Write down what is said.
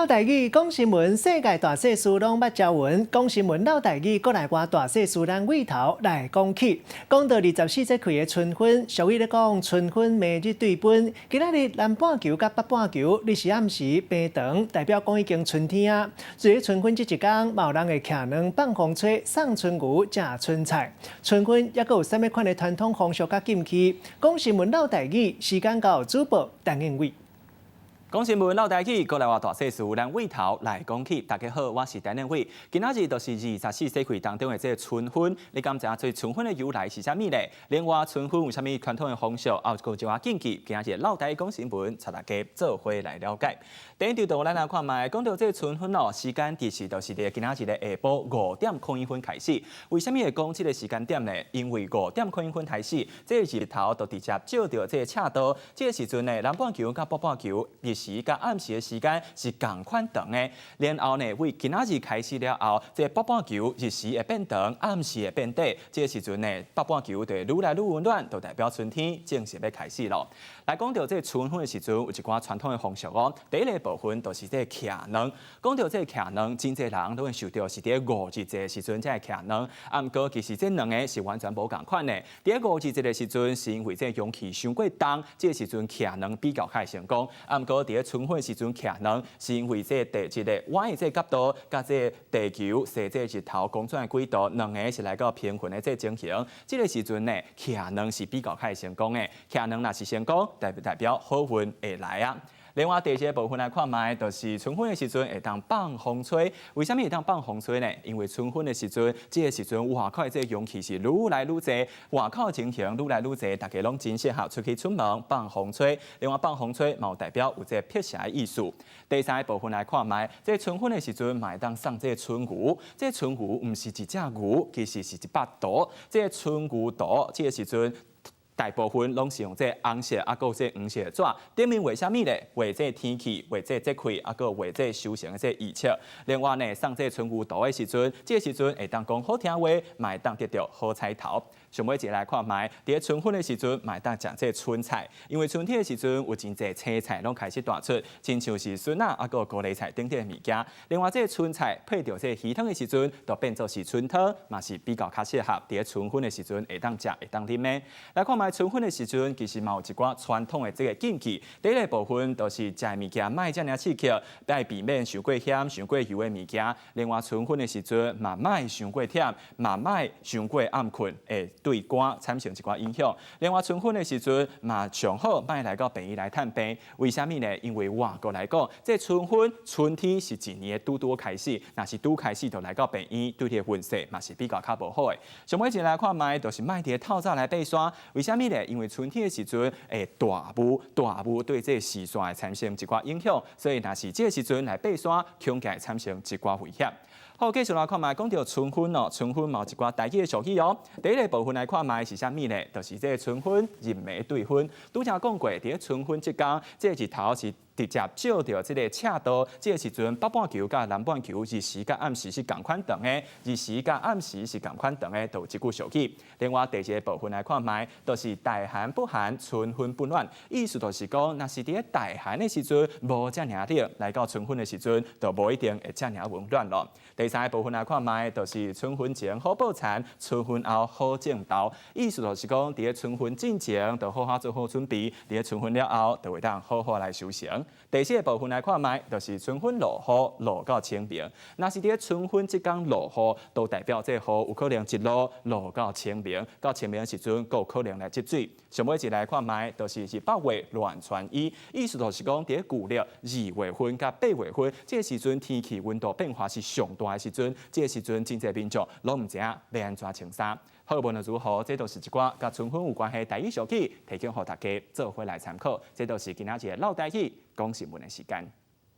老台语讲新闻，世界大小事拢捌朝闻。讲新闻老台语，搁来话大小事咱尾头来讲起。讲到24节气的春分，俗语咧讲春分每日对分。今仔日南半球甲北半球日时暗时平长，代表讲已经春天啊。至于春分这一天，有人会徛卵放风吹，送春牛食春菜。春分还阁有啥物款的传统风俗甲禁忌？讲新闻老台语，时间到主播陈英伟。讲新闻，老台语，过来话大细事，咱尾头来讲起。大家好，我是陈连伟。今仔日就是24节气当中的这个春分。你敢知影这春分的由来是啥物呢？另外，春分有啥物传统的风俗，还有一寡禁忌。今仔日老台语讲新闻，带大家做伙来了解。第一条，咱来看卖，讲到这个春分哦，时间其实就是伫今仔日的下晡5:01分开始。为什么会讲这个时间点呢？因为5:01分开始，这个日头就直接照到这个赤道，这个时阵呢，南半球甲北半球时甲暗时的时间是同款长的，然后呢，为今仔日开始了后，这北半球日时会变长，暗时会变短。这时阵呢，北半球就愈来愈温暖，就代表春天正式要开始咯。来讲到这春分的时阵，有一寡传统的风俗哦。第一个部分就是这徛卵。讲到这徛卵，真侪人都会受到是伫5日节的时阵才会徛卵。啊，毋过其实这两个是完全无共款的。第一5日节的时阵，是因为这阳气伤过重，这时阵徛卵比较较成功。啊，毋过伫春分的时阵徛卵，是因为这地一个弯的这角度，甲这地球设这日头公转的轨道，两个是来到平衡的这情形。这个时阵呢，徛卵是比较较成功的。徛卵若是成功，代表好运会来啊。另外第二个部分来看卖，就是春分的时阵会当放风吹。为什么会当放风吹呢？因为春分的时阵，这个时阵外口的这阳气是愈来愈济，外口的情形愈来愈济，大家拢真适合出去出门放风吹。另外放风吹，嘛有代表有这辟邪的意思。第三个部分来看卖，这春分的时阵，嘛会当送这春牛。这春牛唔是一只牛，其实是一把刀。这春牛刀，这个时阵。大部分拢是用这红色啊，有这黄色的纸，点名为虾米呢？为这天气，为这节气，啊，有为这修行的这仪式。另外呢，送这春牛刀的时阵，这个时阵会当讲好听话，嘛会当得到好彩头。上尾一来看卖，伫春分的时阵，嘛会当食这春菜，因为春天的时阵有真侪青菜拢开始大出，亲像是笋啊，啊，有高丽菜等等的物件。另外，这春菜配着这鱼汤的时阵，就变做是春汤，嘛是比较较适合伫春分的时阵会当食会当啉的。来看卖春分的时阵，其实嘛有一寡传统的这个禁忌。第一个部分就是食物件卖遮尔刺激，来避免伤过咸、伤过油的物件。另外，春分的时阵嘛卖伤过忝，嘛卖伤过暗困，对肝产生一寡影响。另外，春分的时阵嘛上好卖来到病院来探病。为什么呢？因为外国来讲，这春分春天是一年的拄开始，若是拄开始就来到病院，对这个运势嘛是比较较无好的。上尾一来看卖，就是卖伫透早来爬山。为什么呢？因为春天的时阵，大雾对这视线会产生一寡影响，所以若是这个时阵来爬山，恐惊会产生一寡危险。好，继续来看卖，讲到春分哦，春分嘛有一寡台语的俗语哦。第一个部分来看卖是啥物呢？就是这个春分日暝对分。拄则讲过，伫春分即天，这日头是直接照到这个赤道，这个时阵北半球甲南半球日时甲暗时是同款长的，日时甲暗时是同款长的，都有一句俗语。另外第二个部分来看卖，就是大寒不寒，春分不暖。意思就是讲，若是伫大寒的时阵无遮尔热，来到春分的时阵，就无一定会遮尔温暖咯。第三个部分来看卖，就是春分前好报田，春分后好种豆。意思就是讲，伫春分之前，就好好做好准备；伫春分了后，就会当好好来修行。第四个部分来看卖，就是春分落雨，落到清明。若是伫春分即天落雨，都代表这雨有可能一落落到清明，到清明的时阵，有可能来积水。上尾一来看卖，就是8月乱传衣，意思就是讲，伫旧历2月份甲8月份，这个时阵天气温度变化是上大的时阵，这个时阵真侪民众拢唔知影要安怎穿衫。好，无论如何，这都是一寡甲春分有关系台语俗语，提供予大家做伙来参考。这都是今仔日老台语讲新闻的时间。